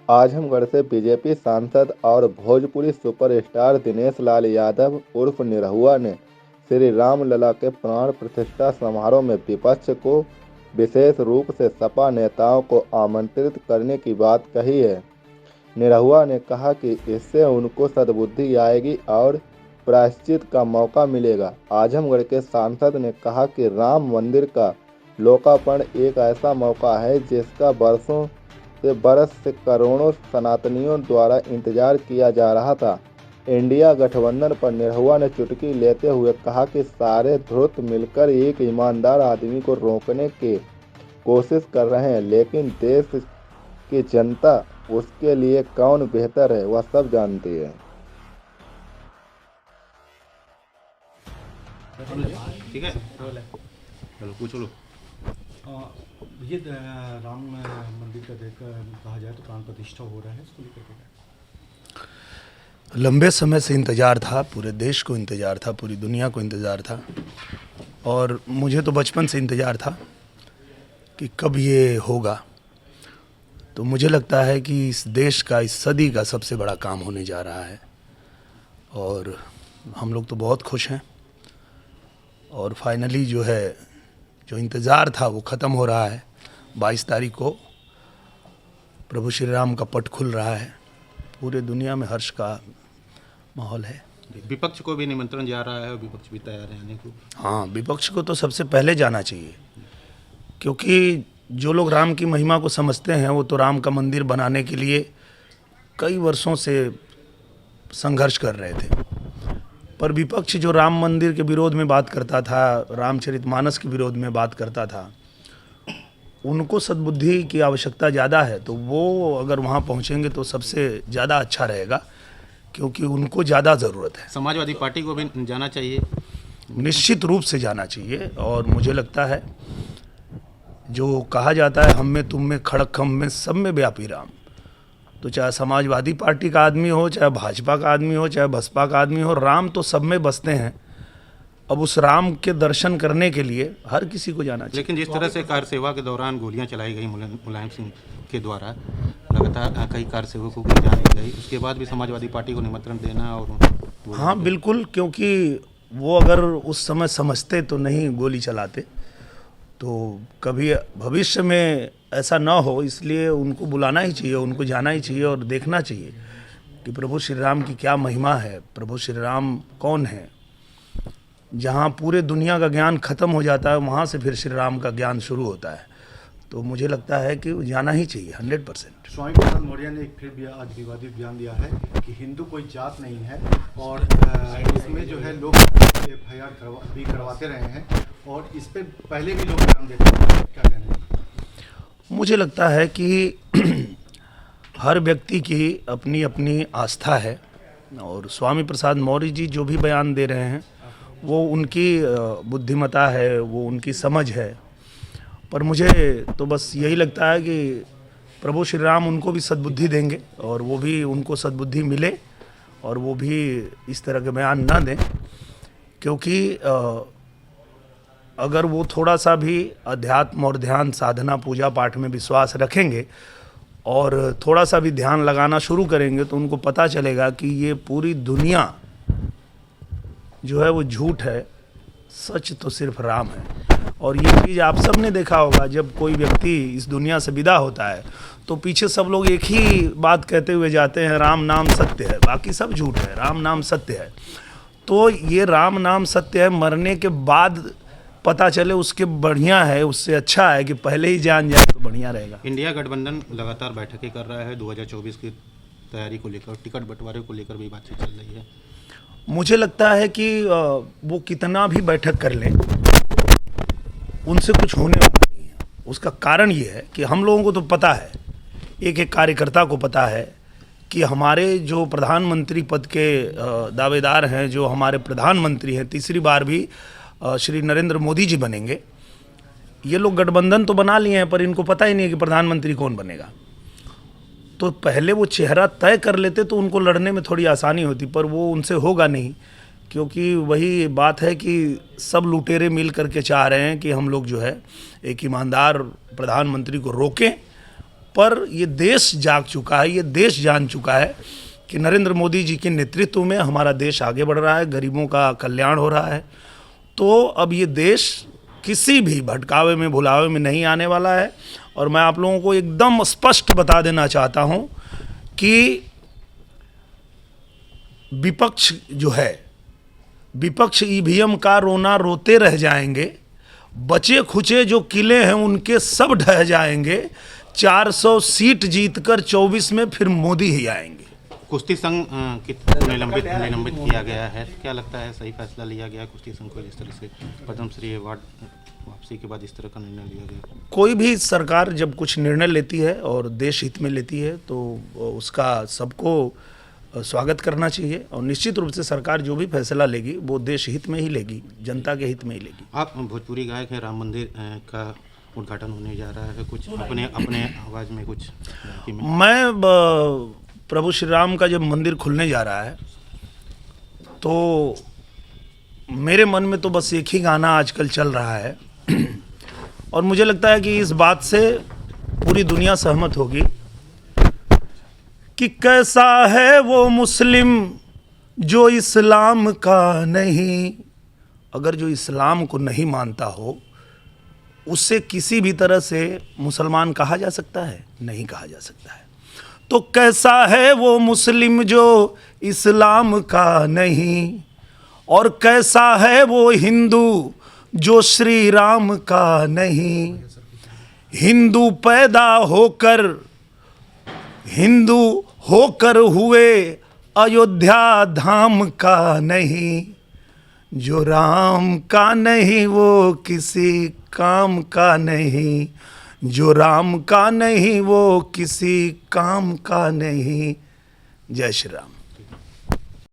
आजमगढ़ से बीजेपी सांसद और भोजपुरी सुपरस्टार दिनेश लाल यादव उर्फ निरहुआ ने श्री रामलला के प्राण प्रतिष्ठा समारोह में विपक्ष को विशेष रूप से सपा नेताओं को आमंत्रित करने की बात कही है। निरहुआ ने कहा कि इससे उनको सद्बुद्धि आएगी और प्रायश्चित का मौका मिलेगा। आजमगढ़ के सांसद ने कहा कि राम मंदिर का लोकार्पण एक ऐसा मौका है जिसका बरस से करोड़ों सनातनियों द्वारा इंतजार किया जा रहा था। इंडिया गठबंधन पर निरहुआ ने चुटकी लेते हुए कहा कि सारे धुर्त मिलकर एक ईमानदार आदमी को रोकने की कोशिश कर रहे हैं, लेकिन देश की जनता उसके लिए कौन बेहतर है वह सब जानती है। ठीक है, चलो पूछ लो। ये राम मंदिर का देखकर कहा जाए तो प्राण प्रतिष्ठा हो रहा है, इसको लेकर के लंबे समय से इंतज़ार था, पूरे देश को इंतज़ार था, पूरी दुनिया को इंतज़ार था और मुझे तो बचपन से इंतज़ार था कि कब ये होगा। तो मुझे लगता है कि इस देश का, इस सदी का सबसे बड़ा काम होने जा रहा है और हम लोग तो बहुत खुश हैं और फाइनली जो है, जो इंतज़ार था वो ख़त्म हो रहा है। 22 तारीख को प्रभु श्री राम का पट खुल रहा है, पूरे दुनिया में हर्ष का माहौल है। विपक्ष को भी निमंत्रण जा रहा है और विपक्ष भी तैयार है आने को। हाँ, विपक्ष को तो सबसे पहले जाना चाहिए, क्योंकि जो लोग राम की महिमा को समझते हैं वो तो राम का मंदिर बनाने के लिए कई वर्षों से संघर्ष कर रहे थे। पर विपक्ष जो राम मंदिर के विरोध में बात करता था, रामचरितमानस के विरोध में बात करता था, उनको सद्बुद्धि की आवश्यकता ज़्यादा है। तो वो अगर वहाँ पहुँचेंगे तो सबसे ज़्यादा अच्छा रहेगा, क्योंकि उनको ज़्यादा ज़रूरत है। समाजवादी पार्टी को भी जाना चाहिए, निश्चित रूप से जाना चाहिए। और मुझे लगता है जो कहा जाता है हम में तुम में खड़क खम में सब में व्यापी राम, तो चाहे समाजवादी पार्टी का आदमी हो, चाहे भाजपा का आदमी हो, चाहे बसपा का आदमी हो, राम तो सब में बसते हैं। अब उस राम के दर्शन करने के लिए हर किसी को जाना चाहिए। लेकिन जिस तरह से कार सेवा के दौरान गोलियां चलाई गई मुलायम सिंह के द्वारा, लगातार कई कार सेवकों की जान दी गई, उसके बाद भी समाजवादी पार्टी को निमंत्रण देना और हाँ बिल्कुल, क्योंकि वो अगर उस समय समझते तो नहीं गोली चलाते, तो कभी भविष्य में ऐसा ना हो, इसलिए उनको बुलाना ही चाहिए, उनको जाना ही चाहिए और देखना चाहिए कि प्रभु श्री राम की क्या महिमा है, प्रभु श्री राम कौन है। जहाँ पूरे दुनिया का ज्ञान खत्म हो जाता है, वहाँ से फिर श्री राम का ज्ञान शुरू होता है। तो मुझे लगता है कि जाना ही चाहिए 100%। स्वामी प्रसाद मौर्य ने एक फिर भी आज विवादित बयान दिया है कि हिंदू कोई जात नहीं है और इसमें जो है लोग FIR भी करवाते रहे हैं और इस पे पहले भी लोग बयान देते हैं, क्या कहना है? मुझे लगता है कि हर व्यक्ति की अपनी अपनी आस्था है और स्वामी प्रसाद मौर्य जी जो भी बयान दे रहे हैं वो उनकी बुद्धिमता है, वो उनकी समझ है। पर मुझे तो बस यही लगता है कि प्रभु श्री राम उनको भी सद्बुद्धि देंगे और वो भी, उनको सद्बुद्धि मिले और वो भी इस तरह के बयान ना दें, क्योंकि अगर वो थोड़ा सा भी अध्यात्म और ध्यान साधना पूजा पाठ में विश्वास रखेंगे और थोड़ा सा भी ध्यान लगाना शुरू करेंगे तो उनको पता चलेगा कि ये पूरी दुनिया जो है वो झूठ है, सच तो सिर्फ राम है। और ये चीज़ आप सब ने देखा होगा, जब कोई व्यक्ति इस दुनिया से विदा होता है तो पीछे सब लोग एक ही बात कहते हुए जाते हैं, राम नाम सत्य है, बाकी सब झूठ है, राम नाम सत्य है। तो ये राम नाम सत्य है, मरने के बाद पता चले उसके बढ़िया है, उससे अच्छा है कि पहले ही जान जाए तो बढ़िया रहेगा। इंडिया गठबंधन लगातार बैठकें कर रहा है, 2024 की तैयारी को लेकर, टिकट बंटवारे को लेकर भी बातचीत चल रही है। मुझे लगता है कि वो कितना भी बैठक कर लें उनसे कुछ होने वाला नहीं है। उसका कारण ये है कि हम लोगों को तो पता है, एक एक कार्यकर्ता को पता है कि हमारे जो प्रधानमंत्री पद के दावेदार हैं, जो हमारे प्रधानमंत्री हैं, तीसरी बार भी श्री नरेंद्र मोदी जी बनेंगे। ये लोग गठबंधन तो बना लिए हैं पर इनको पता ही नहीं है कि प्रधानमंत्री कौन बनेगा। तो पहले वो चेहरा तय कर लेते तो उनको लड़ने में थोड़ी आसानी होती, पर वो उनसे होगा नहीं, क्योंकि वही बात है कि सब लुटेरे मिल करके चाह रहे हैं कि हम लोग जो है एक ईमानदार प्रधानमंत्री को रोकें, पर ये देश जाग चुका है, ये देश जान चुका है कि नरेंद्र मोदी जी के नेतृत्व में हमारा देश आगे बढ़ रहा है, गरीबों का कल्याण हो रहा है। तो अब ये देश किसी भी भटकावे में भुलावे में नहीं आने वाला है। और मैं आप लोगों को एकदम स्पष्ट बता देना चाहता हूं कि विपक्ष जो है, विपक्ष ईवीएम का रोना रोते रह जाएंगे, बचे खुचे जो किले हैं उनके सब ढह जाएंगे। 400 सीट जीतकर 24 में फिर मोदी ही आएंगे। कुश्ती संघ निलंबित किया गया है, क्या लगता है सही फैसला लिया गया कुश्ती संघ को, जिस तरह से पद्मश्री अवार्ड वापसी के बाद इस तरह का निर्णय लिया गया? कोई भी सरकार जब कुछ निर्णय लेती है और देश हित में लेती है तो उसका सबको स्वागत करना चाहिए। और निश्चित रूप से सरकार जो भी फैसला लेगी वो देश हित में ही लेगी, जनता के हित में ही लेगी। आप भोजपुरी गायक हैं, राम मंदिर का उद्घाटन होने जा रहा है, कुछ अपने आवाज़ में कुछ मैं प्रभु श्री राम का जब मंदिर खुलने जा रहा है तो मेरे मन में तो बस एक ही गाना आजकल चल रहा है और मुझे लगता है कि इस बात से पूरी दुनिया सहमत होगी कि कैसा है वो मुस्लिम जो इस्लाम का नहीं। अगर जो इस्लाम को नहीं मानता हो उससे किसी भी तरह से मुसलमान कहा जा सकता है? नहीं कहा जा सकता है। तो कैसा है वो मुस्लिम जो इस्लाम का नहीं, और कैसा है वो हिंदू जो श्री राम का नहीं। हिंदू पैदा होकर हुए अयोध्या धाम का नहीं। जो राम का नहीं वो किसी काम का नहीं। जो राम का नहीं वो किसी काम का नहीं। जय श्री राम।